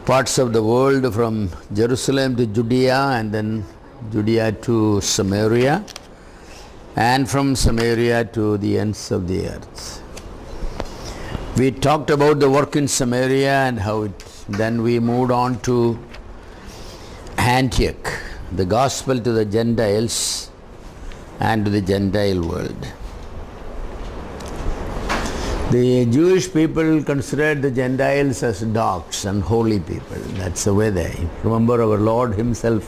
parts of the world, from Jerusalem to Judea, and then Judea to Samaria, and from Samaria to the ends of the earth. We talked about the work in Samaria and then we moved on to Antioch, the gospel to the Gentiles and to the Gentile world. The Jewish people considered the Gentiles as dogs and holy people. That's the way they remember our Lord himself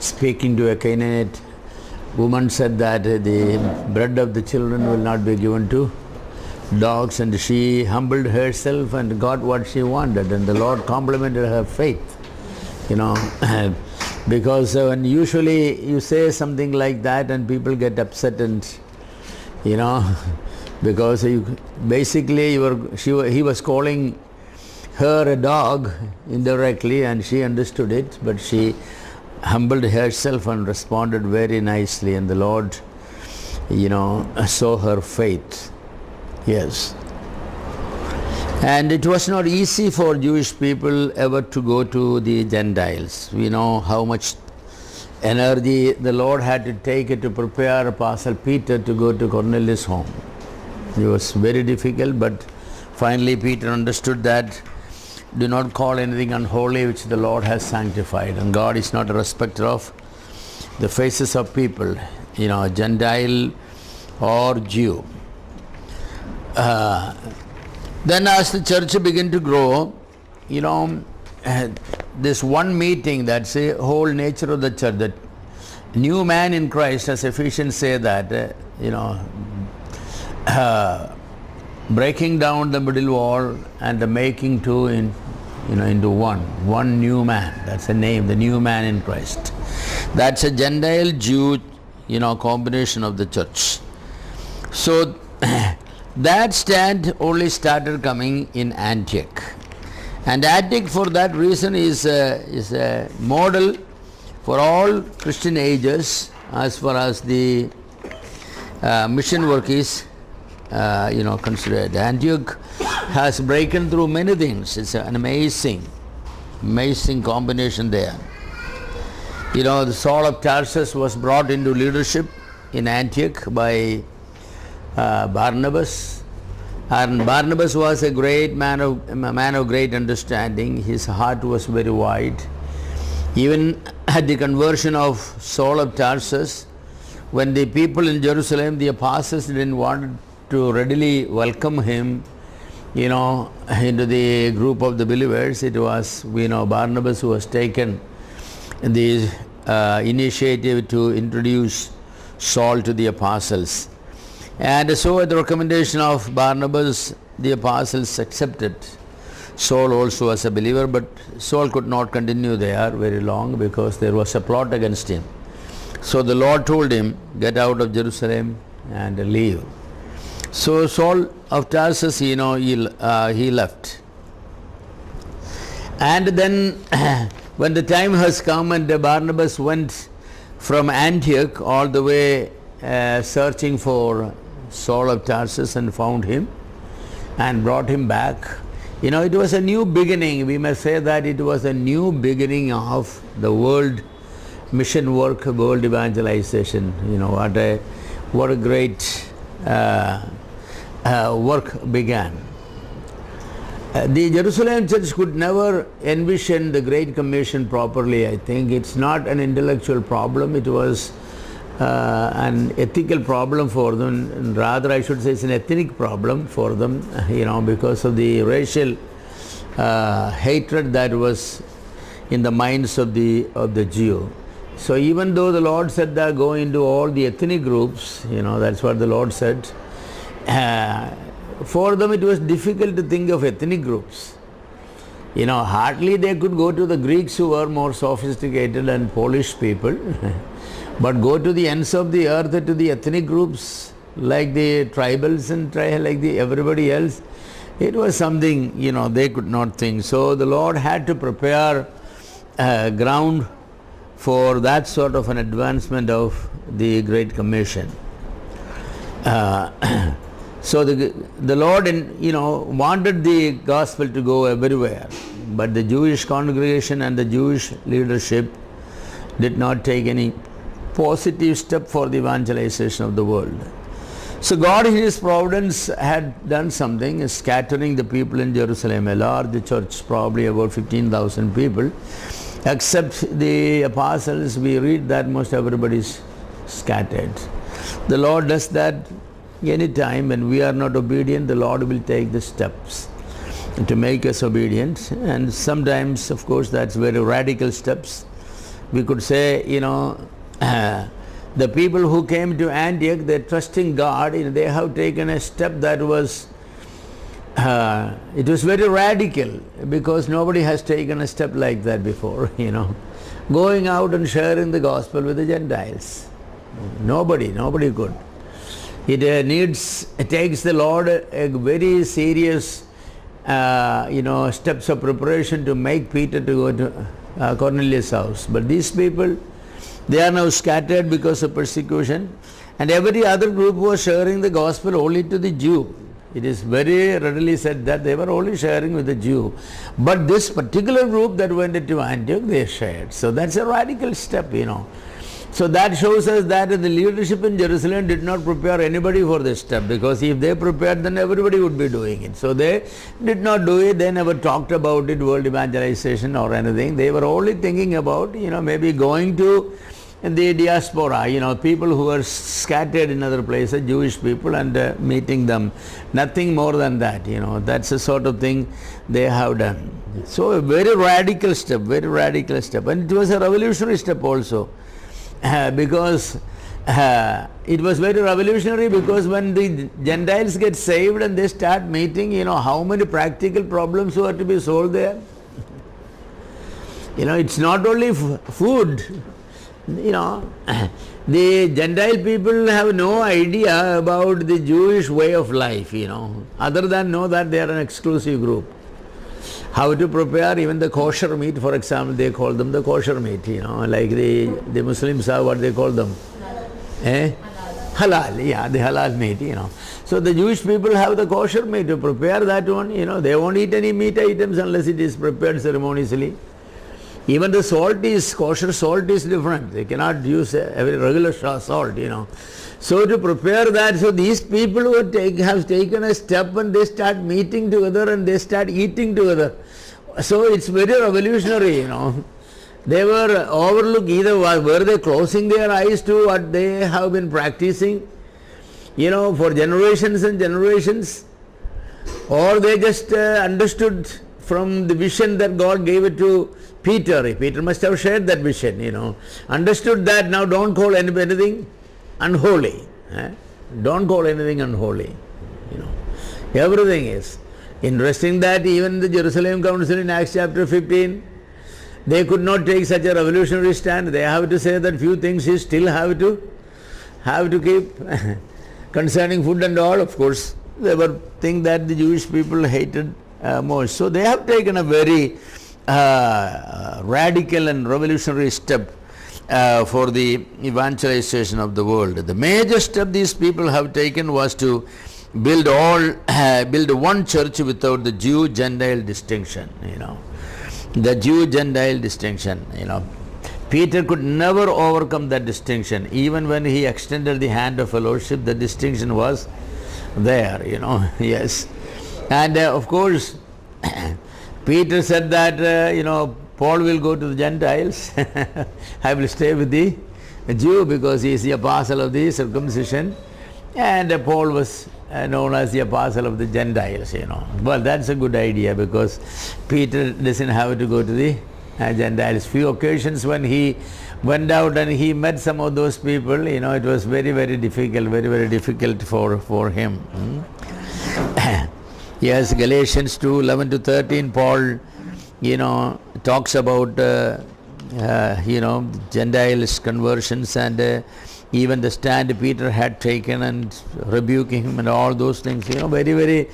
speaking to a Canaanite woman, said that the bread of the children will not be given to dogs, and she humbled herself and got what she wanted, and the Lord complimented her faith. Because when usually you say something like that and people get upset, and because he was calling her a dog indirectly, and she understood it, but she humbled herself and responded very nicely, and the Lord saw her faith. Yes. And it was not easy for Jewish people ever to go to the Gentiles. We know how much energy the Lord had to take to prepare Apostle Peter to go to Cornelius' home. It was very difficult, but finally Peter understood that do not call anything unholy which the Lord has sanctified. And God is not a respecter of the faces of people, Gentile or Jew. Then as the church began to grow, this one meeting, that's the whole nature of the church, that new man in Christ, as Ephesians say that, breaking down the middle wall and making two into one new man. That's the name, the new man in Christ. That's a Gentile Jew, combination of the church. So that stand only started coming in Antioch. And Antioch, for that reason, is a model for all Christian ages as far as the mission work is considered. Antioch has broken through many things. It's an amazing combination there. The Saul of Tarsus was brought into leadership in Antioch by Barnabas, and Barnabas was a man of great understanding. His heart was very wide. Even at the conversion of Saul of Tarsus, when the people in Jerusalem, the apostles, didn't want to readily welcome him, into the group of the believers, it was Barnabas who was taken the initiative to introduce Saul to the apostles. And so at the recommendation of Barnabas, the apostles accepted Saul also as a believer, but Saul could not continue there very long because there was a plot against him. So the Lord told him, get out of Jerusalem and leave. So Saul of Tarsus, he left. And then when the time has come and Barnabas went from Antioch all the way searching for Saul of Tarsus and found him and brought him back. It was a new beginning. We must say that it was a new beginning of the world mission work, world evangelization. What a great work began. The Jerusalem church could never envision the Great Commission properly. I think it's not an intellectual problem. It was an ethical problem for them, and rather I should say it's an ethnic problem for them, because of the racial hatred that was in the minds of the Jew. So even though the Lord said that go into all the ethnic groups, that's what the Lord said, for them it was difficult to think of ethnic groups. Hardly they could go to the Greeks who were more sophisticated and polished people. But go to the ends of the earth, to the ethnic groups like the tribals and like everybody else, it was something they could not think. So the Lord had to prepare ground for that sort of an advancement of the Great Commission. So the Lord, wanted the gospel to go everywhere, but the Jewish congregation and the Jewish leadership did not take any positive step for the evangelization of the world. So God in His providence had done something, scattering the people in Jerusalem, a large church, probably about 15,000 people. Except the apostles, we read that most everybody is scattered. The Lord does that any time when we are not obedient. The Lord will take the steps to make us obedient, and sometimes, of course, that's very radical steps. We could say, the people who came to Antioch, they're trusting God, they have taken a step that was, it was very radical, because nobody has taken a step like that before, going out and sharing the gospel with the Gentiles. Nobody could. It takes the Lord a very serious, steps of preparation to make Peter to go to Cornelius' house. But these people, they are now scattered because of persecution, and every other group was sharing the gospel only to the Jew. It is very readily said that they were only sharing with the Jew. But this particular group that went into Antioch, they shared. So that's a radical step, So that shows us that the leadership in Jerusalem did not prepare anybody for this step, because if they prepared, then everybody would be doing it. So they did not do it. They never talked about it, world evangelization or anything. They were only thinking about, maybe going to the diaspora, people who were scattered in other places, Jewish people, and meeting them. Nothing more than that, That's the sort of thing they have done. So a very radical step. And it was a revolutionary step also. Because it was very revolutionary, because when the Gentiles get saved and they start meeting, how many practical problems were to be solved there. It's not only food. The Gentile people have no idea about the Jewish way of life, other than know that they are an exclusive group. How to prepare even the kosher meat, for example, they call them the kosher meat, like the Muslims have what they call them. Halal, the halal meat, So the Jewish people have the kosher meat. To prepare that one, they won't eat any meat items unless it is prepared ceremoniously. Even the kosher salt is different. They cannot use a very regular salt, So to prepare that, so these people who have taken a step, and they start meeting together and they start eating together. So it's very revolutionary, They were overlooked. Either were they closing their eyes to what they have been practicing, for generations and generations, or they just understood from the vision that God gave it to Peter. Peter must have shared that vision, understood that now don't call anything unholy. Don't call anything unholy. Everything is. Interesting that even the Jerusalem Council in Acts chapter 15, they could not take such a revolutionary stand. They have to say that few things you still have to keep. Concerning food and all, of course, they were things that the Jewish people hated most. So they have taken a very radical and revolutionary step for the evangelization of the world. The major step these people have taken was to build one church without the Jew-Gentile distinction, The Jew-Gentile distinction, Peter could never overcome that distinction. Even when he extended the hand of fellowship, the distinction was there, yes. And of course, Peter said that, Paul will go to the Gentiles. I will stay with the Jew because he is the apostle of the circumcision. And Paul was known as the apostle of the Gentiles, Well, that's a good idea, because Peter doesn't have to go to the Gentiles. Few occasions when he went out and he met some of those people, it was very, very difficult for him. Yes, Galatians 2:11-13, Paul, talks about, Gentiles' conversions, and even the stand Peter had taken and rebuking him and all those things, very, very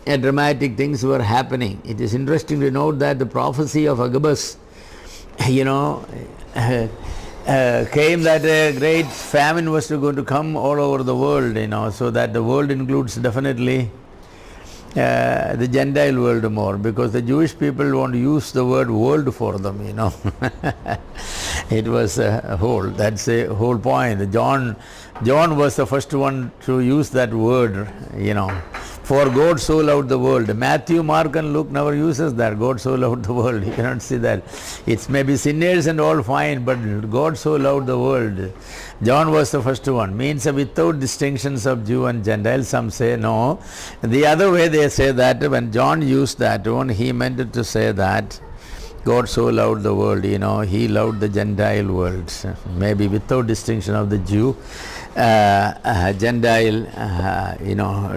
dramatic things were happening. It is interesting to note that the prophecy of Agabus, came that a great famine was going to come all over the world, so that the world includes definitely the Gentile world more, because the Jewish people want to use the word world for them, It was a whole, that's a whole point. John was the first one to use that word, for God so loved the world. Matthew, Mark and Luke never uses that, God so loved the world. You cannot see that. It's maybe sinners and all fine, but God so loved the world. John was the first one, means without distinctions of Jew and Gentile. Some say no. The other way they say that when John used that one, he meant to say that God so loved the world, he loved the Gentile world, maybe without distinction of the Jew, Gentile,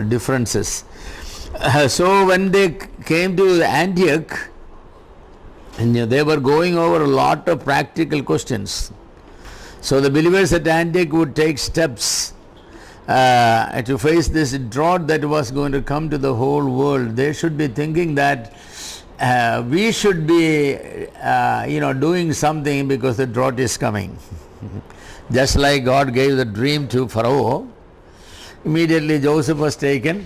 differences. So when they came to Antioch, and they were going over a lot of practical questions. So the believers at Antioch would take steps to face this drought that was going to come to the whole world. They should be thinking that we should be, doing something because the drought is coming. Just like God gave the dream to Pharaoh, immediately Joseph was taken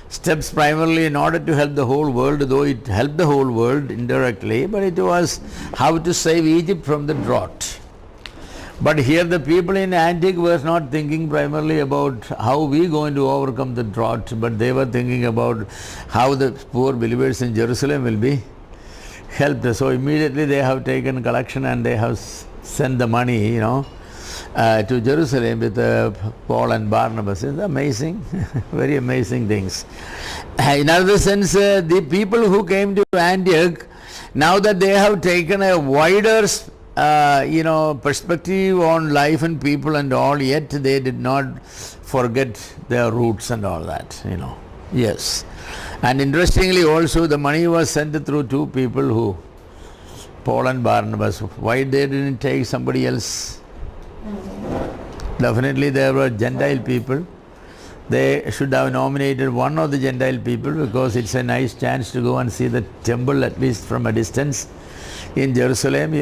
steps primarily in order to help the whole world, though it helped the whole world indirectly, but it was how to save Egypt from the drought. But here the people in Antioch were not thinking primarily about how we are going to overcome the drought, but they were thinking about how the poor believers in Jerusalem will be helped. So immediately they have taken collection and they have sent the money, to Jerusalem with Paul and Barnabas. It's amazing, very amazing things. In other sense, the people who came to Antioch, now that they have taken a wider perspective on life and people and all, yet they did not forget their roots and all that, Yes. And interestingly also, the money was sent through two people who, Paul and Barnabas. Why they didn't take somebody else? Definitely there were Gentile people. They should have nominated one of the Gentile people, because it's a nice chance to go and see the temple at least from a distance in Jerusalem.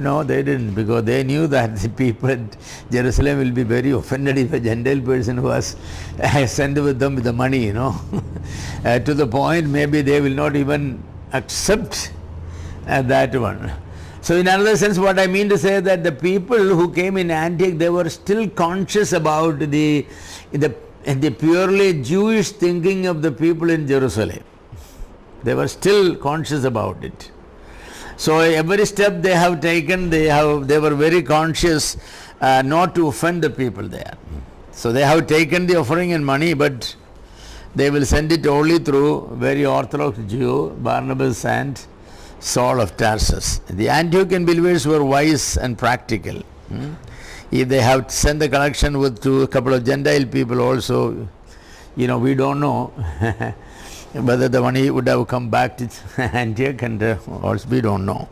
No, they didn't, because they knew that the people at Jerusalem will be very offended if a Gentile person was sent with them with the money, to the point maybe they will not even accept that one. So in another sense, what I mean to say that the people who came in Antioch, they were still conscious about the purely Jewish thinking of the people in Jerusalem. They were still conscious about it. So every step they have taken, they were very conscious not to offend the people there. So they have taken the offering and money, but they will send it only through very Orthodox Jew, Barnabas and Saul of Tarsus. The Antiochian believers were wise and practical. If they have sent the collection to a couple of Gentile people also, we don't know whether the money would have come back to Antioch, and also we don't know.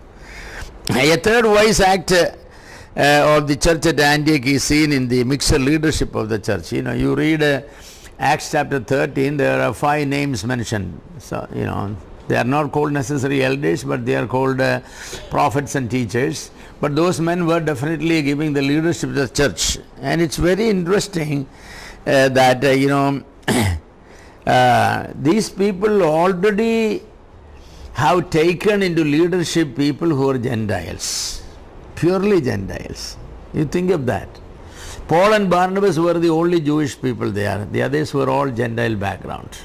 A third wise act of the church at Antioch is seen in the mixed leadership of the church. You read Acts chapter 13, there are 5 names mentioned. So, they are not called necessarily elders, but they are called prophets and teachers. But those men were definitely giving the leadership to the church. And it's very interesting that, these people already have taken into leadership people who are Gentiles, purely Gentiles. You think of that. Paul and Barnabas were the only Jewish people there. The others were all Gentile background.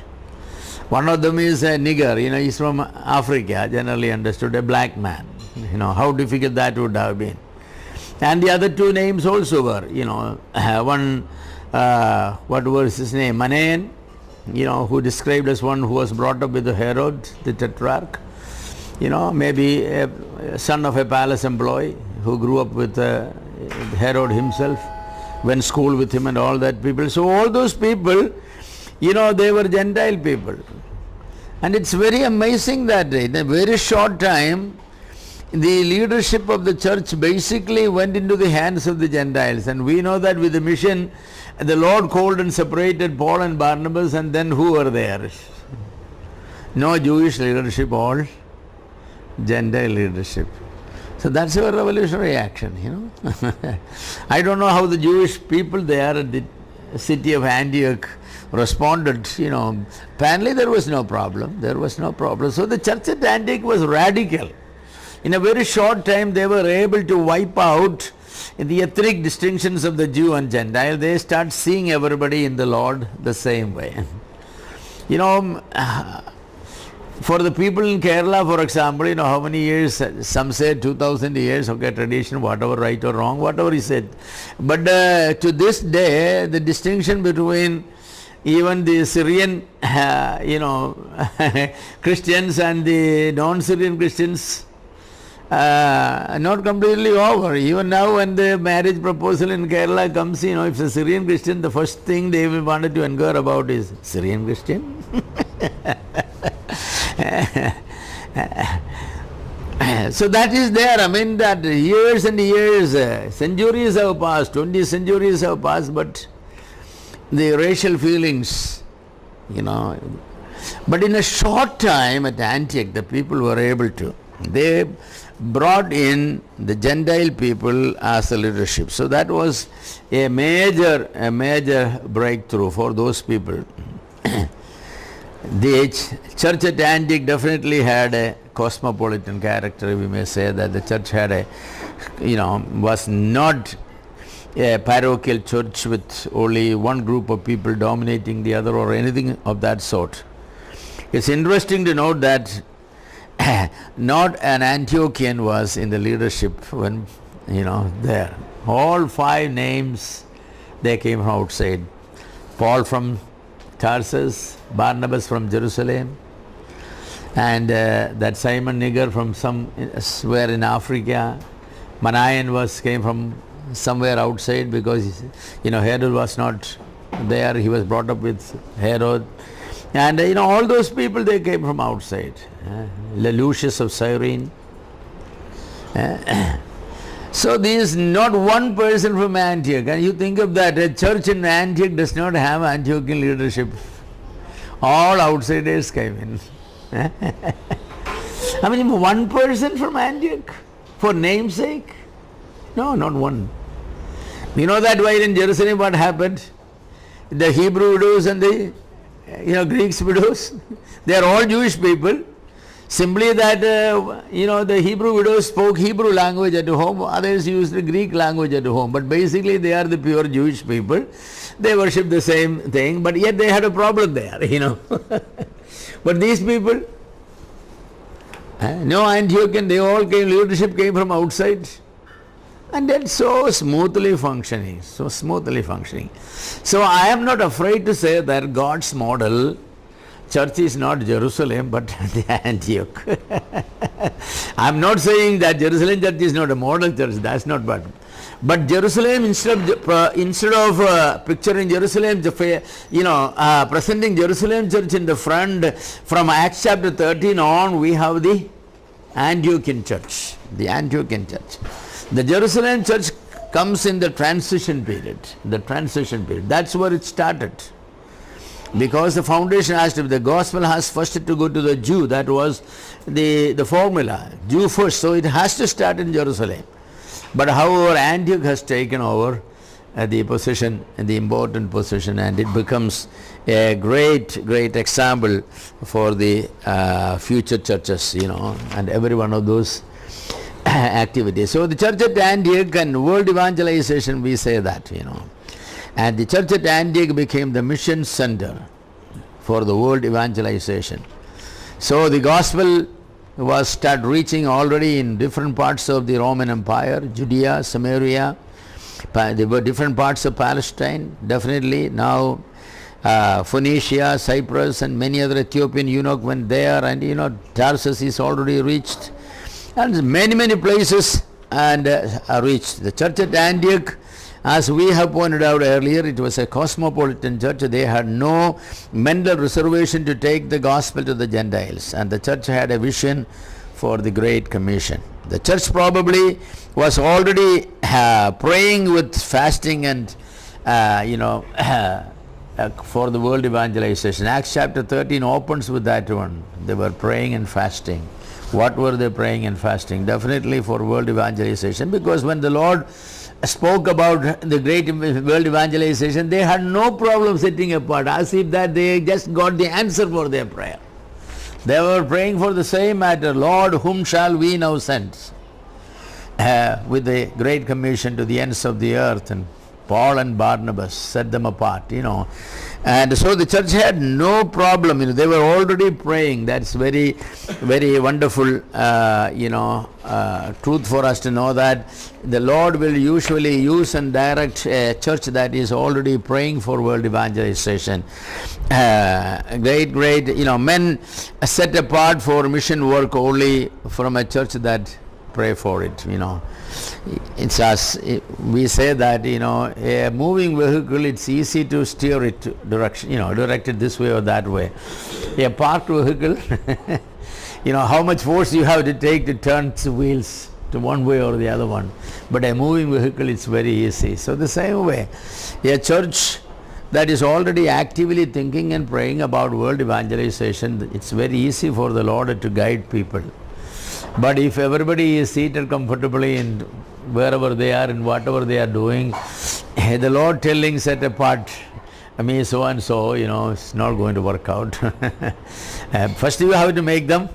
One of them is a nigger, he's from Africa, generally understood, a black man. How difficult that would have been. And the other 2 names also were, one, what was his name, Manaen, who described as one who was brought up with Herod, the tetrarch. Maybe a son of a palace employee who grew up with Herod himself, went school with him and all that people. So all those people, they were Gentile people. And it's very amazing that in a very short time, the leadership of the church basically went into the hands of the Gentiles. And we know that with the mission, the Lord called and separated Paul and Barnabas, and then who were there? No Jewish leadership, all Gentile leadership. So that's our revolutionary action, I don't know how the Jewish people there at the city of Antioch responded, Apparently there was no problem. So the church at Antioch was radical. In a very short time they were able to wipe out the ethnic distinctions of the Jew and Gentile. They start seeing everybody in the Lord the same way. For the people in Kerala, for example, how many years, some say 2000 years, tradition, whatever, right or wrong, whatever he said. But to this day, the distinction between even the Syrian, Christians and the non-Syrian Christians, not completely over. Even now when the marriage proposal in Kerala comes, if it's a Syrian Christian, the first thing they will wanted to inquire about is Syrian Christian. So that is there. That years and years, centuries have passed, 20 centuries have passed, but the racial feelings, But in a short time at Antioch, the people were able to. They brought in the Gentile people as a leadership. So that was a major breakthrough for those people. The church at Antioch definitely had a cosmopolitan character. We may say that the church had was not a parochial church with only one group of people dominating the other or anything of that sort. It's interesting to note that not an Antiochian was in the leadership when, there. All 5 names, they came from outside. Paul from Tarsus, Barnabas from Jerusalem, and that Simon Niger from somewhere in Africa. Manaen came from somewhere outside because, Herod was not there. He was brought up with Herod. And, all those people, they came from outside. Lucius of Cyrene. So there is not one person from Antioch. And you think of that, a church in Antioch does not have Antiochian leadership. All outsiders came in. One person from Antioch for namesake? No, not one. You know that while in Jerusalem what happened? The Hebrew widows and the Greek widows, they are all Jewish people. Simply that, the Hebrew widows spoke Hebrew language at home, others used the Greek language at home. But basically they are the pure Jewish people. They worship the same thing, but yet they had a problem there, But these people, no Antiochian, they all leadership came from outside. And that's so smoothly functioning. So I am not afraid to say that God's model church is not Jerusalem but the Antioch. I am not saying that Jerusalem church is not a model church, that's not bad. But Jerusalem, instead of picturing Jerusalem, presenting Jerusalem church in the front, from Acts chapter 13 on, we have the Antiochian church. The Jerusalem church comes in the transition period. That's where it started. Because the foundation has to be, the gospel has first to go to the Jew. That was the formula. Jew first. So it has to start in Jerusalem. But however, Antioch has taken over the position, the important position, and it becomes a great example for the future churches, and every one of those activities. So the church at Antioch and world evangelization, we say that, and the church at Antioch became the mission center for the world evangelization. So the gospel was start reaching already in different parts of the Roman Empire, Judea, Samaria. There were different parts of Palestine, definitely. Now Phoenicia, Cyprus, and many other Ethiopian eunuch went there, and Tarsus is already reached, and many places and are reached. The church at Antioch, as we have pointed out earlier, it was a cosmopolitan church. They had no mental reservation to take the gospel to the Gentiles, and the church had a vision for the Great Commission. The church probably was already praying with fasting and for the world evangelization. Acts chapter 13 opens with that one. They were praying and fasting. What were they praying and fasting? Definitely for world evangelization, because when the Lord spoke about the great world evangelization, they had no problem sitting apart, as if that they just got the answer for their prayer. They were praying for the same matter. Lord, whom shall we now send? With the great commission to the ends of the earth, and Paul and Barnabas set them apart, And so the church had no problem, they were already praying. That's very, very wonderful, truth for us to know that the Lord will usually use and direct a church that is already praying for world evangelization. Great, men set apart for mission work only from a church that pray for it, It's us. We say that, a moving vehicle, it's easy to steer it direction, direct it this way or that way. A parked vehicle, how much force you have to take to turn the wheels to one way or the other one. But a moving vehicle, it's very easy. So the same way, a church that is already actively thinking and praying about world evangelization, it's very easy for the Lord to guide people. But if everybody is seated comfortably in wherever they are and whatever they are doing, the Lord telling set apart me so and so, it's not going to work out. First you have to make them,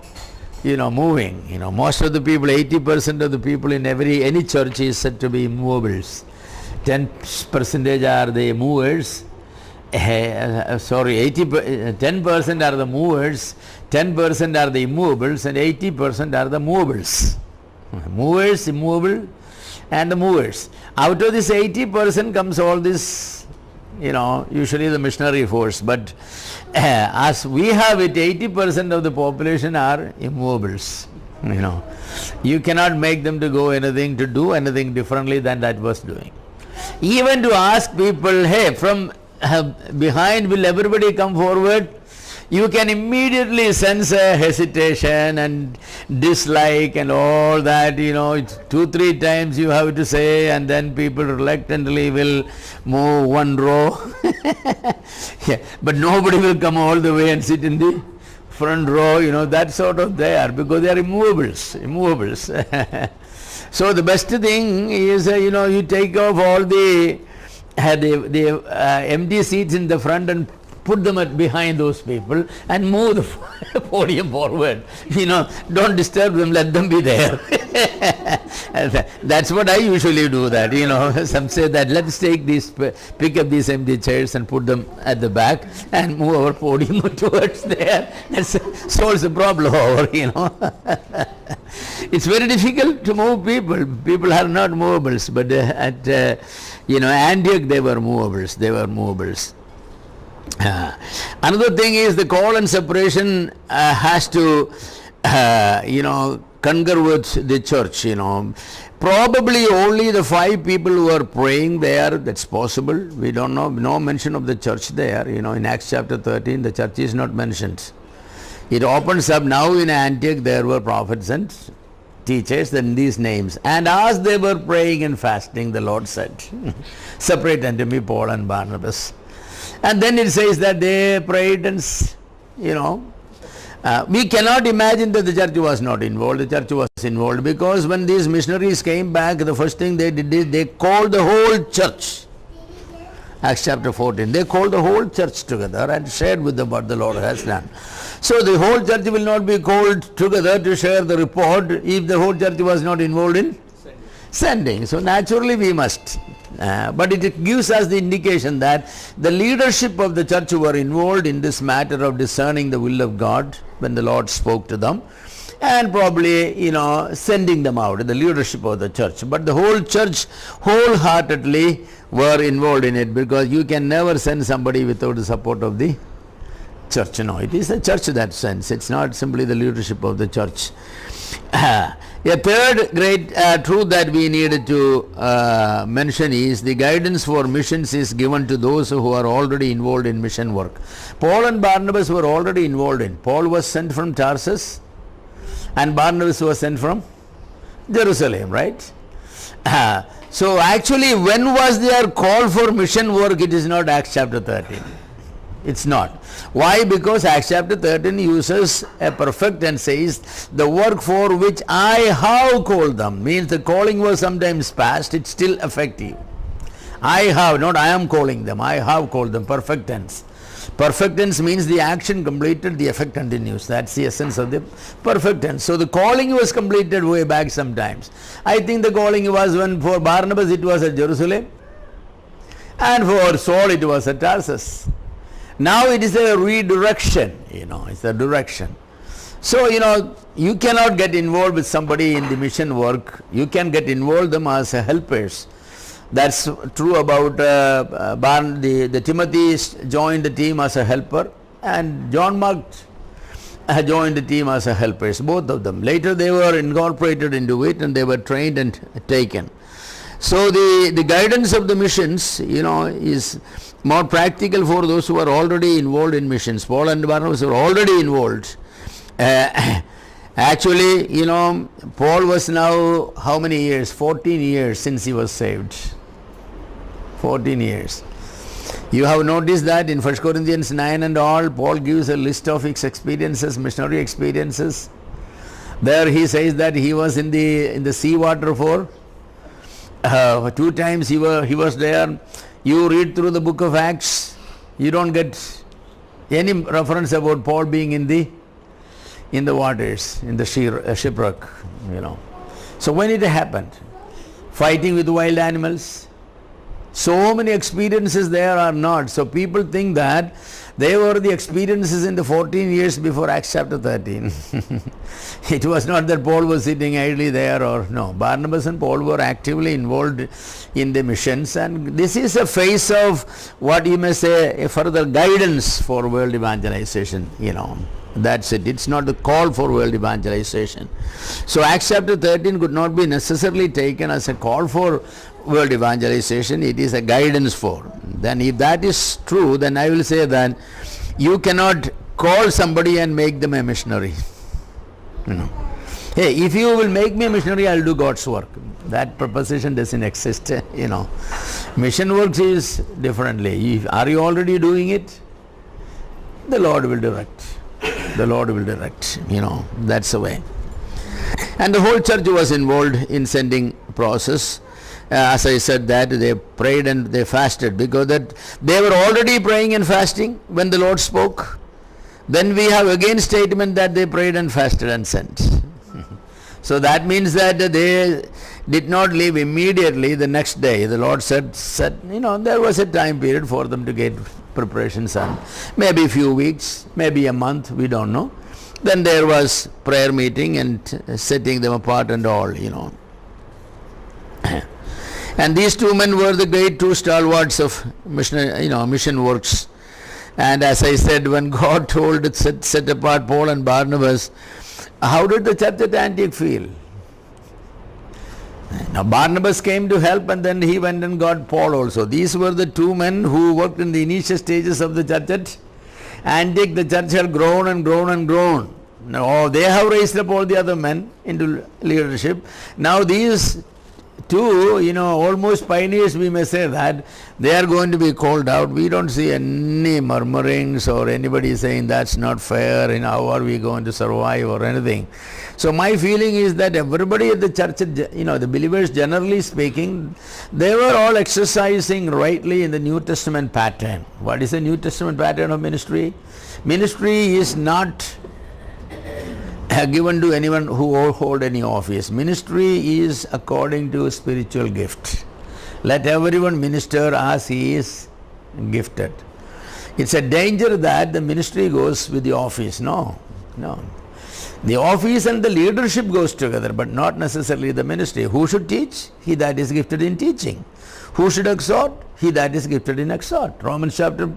moving. Most of the people, 80% of the people in any church is said to be movables. 10% are the movers. 10% are the movers, 10% are the immovables, and 80% are the movables. Movers, immovable, and the movers. Out of this 80% comes all this, usually the missionary force. But as we have it, 80% of the population are immovables. You cannot make them to do anything differently than that was doing. Even to ask people, hey, from behind, will everybody come forward? You can immediately sense a hesitation and dislike and all that, 2-3 times you have to say, and then people reluctantly will move one row. But nobody will come all the way and sit in the front row, that sort of there, because they are immovables. So the best thing is, you take off all the empty seats in the front and put them behind those people and move the podium forward. Don't disturb them, let them be there. That's what I usually do that, Some say that let's pick up these empty chairs and put them at the back and move our podium towards there. That solves the problem over, It's very difficult to move people. People are not movables, but at Antioch they were movables. Another thing is the call and separation has to, concur with the church, Probably only the 5 people who are praying there, that's possible. We don't know, no mention of the church there. In Acts chapter 13, the church is not mentioned. It opens up now in Antioch, there were prophets and teachers, then these names. And as they were praying and fasting, the Lord said, separate unto me Paul and Barnabas. And then it says that they prayed and, we cannot imagine that the church was not involved. The church was involved, because when these missionaries came back, the first thing they did is they called the whole church. Acts chapter 14. They called the whole church together and shared with them what the Lord has done. So the whole church will not be called together to share the report if the whole church was not involved in sending. So naturally we must. But it gives us the indication that the leadership of the church were involved in this matter of discerning the will of God when the Lord spoke to them, and probably, sending them out, the leadership of the church. But the whole church wholeheartedly were involved in it, because you can never send somebody without the support of the church. It is the church that sends. It's not simply the leadership of the church. A third great truth that we needed to mention is the guidance for missions is given to those who are already involved in mission work. Paul and Barnabas were already involved in. Paul was sent from Tarsus and Barnabas was sent from Jerusalem, right? So actually, when was their call for mission work? It is not Acts chapter 13. It's not. Why? Because Acts chapter 13 uses a perfect and says, the work for which I have called them. Means the calling was sometimes past, it's still effective. I have, not I am calling them, I have called them, perfect tense. Perfect tense means the action completed, the effect continues. That's the essence of the perfect tense. So the calling was completed way back sometimes. I think the calling was when for Barnabas it was at Jerusalem, and for Saul it was at Tarsus. Now it is a redirection, it's a direction. So, you cannot get involved with somebody in the mission work. You can get involved them as helpers. That's true about the Timothy joined the team as a helper, and John Mark joined the team as a helpers, both of them. Later they were incorporated into it and they were trained and taken. So the guidance of the missions, is more practical for those who are already involved in missions. Paul and Barnabas were already involved. Actually, Paul was now how many years? 14 years since he was saved. 14 years. You have noticed that in 1 Corinthians 9 and all, Paul gives a list of his experiences, missionary experiences. There he says that he was in the sea water for 2 times he was there. You read through the book of Acts, you don't get any reference about Paul being in the waters, in the shipwreck, So when it happened, fighting with wild animals, so many experiences there are not. So people think that they were the experiences in the 14 years before Acts chapter 13. It was not that Paul was sitting idly there or no. Barnabas and Paul were actively involved in the missions, and this is a phase of what you may say a further guidance for world evangelization, That's it. It's not the call for world evangelization. So Acts chapter 13 could not be necessarily taken as a call for world evangelization. It is a guidance for. Then if that is true, then I will say that you cannot call somebody and make them a missionary. Hey, if you will make me a missionary, I will do God's work. That proposition doesn't exist, Mission works is differently. Are you already doing it? The Lord will direct. The Lord will direct, that's the way. And the whole church was involved in sending process. As I said that they prayed and they fasted, because that they were already praying and fasting when the Lord spoke. Then we have again statement that they prayed and fasted and sent. So that means that they did not leave immediately the next day. The Lord said, there was a time period for them to get preparations and maybe a few weeks, maybe a month, we don't know. Then there was prayer meeting and setting them apart and all, And these 2 men were the great 2 stalwarts of mission works. And as I said, when God told it set apart Paul and Barnabas, how did the church at Antioch feel? Now Barnabas came to help, and then he went and got Paul also. These were the 2 men who worked in the initial stages of the church at Antioch. The church had grown and grown and grown. Now they have raised up all the other men into leadership. Now these 2, almost pioneers, we may say that, they are going to be called out. We don't see any murmurings or anybody saying that's not fair, how are we going to survive or anything. So my feeling is that everybody at the church, the believers generally speaking, they were all exercising rightly in the New Testament pattern. What is the New Testament pattern of ministry? Ministry is not given to anyone who hold any office. Ministry is according to spiritual gift. Let everyone minister as he is gifted. It's a danger that the ministry goes with the office. No. The office and the leadership goes together, but not necessarily the ministry. Who should teach? He that is gifted in teaching. Who should exhort? He that is gifted in exhort. Romans chapter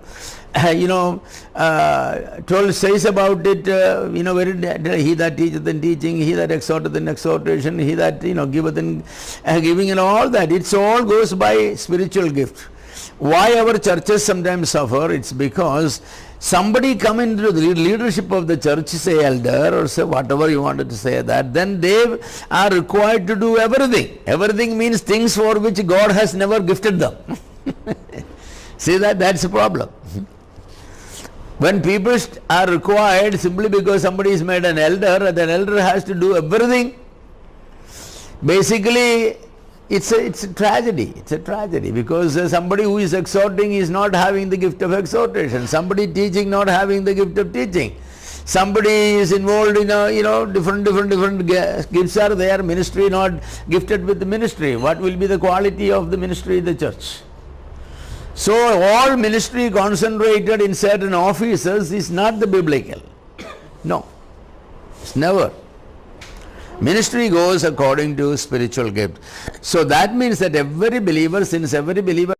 12 says about it, he that teacheth in teaching, he that exhorteth in exhortation, he that giveth in giving, and all that. It's all goes by spiritual gift. Why our churches sometimes suffer? It's because somebody come into the leadership of the church, say elder or say whatever you wanted to say that, then they are required to do everything. Everything means things for which God has never gifted them. See that's a problem. When people are required simply because somebody is made an elder, that elder has to do everything. Basically, it's a tragedy. It's a tragedy because somebody who is exhorting is not having the gift of exhortation. Somebody teaching not having the gift of teaching. Somebody is involved in different gifts are there. Ministry not gifted with the ministry. What will be the quality of the ministry in the church? So all ministry concentrated in certain offices is not the biblical. No, it's never. Ministry goes according to spiritual gift. So that means that every believer, since every believer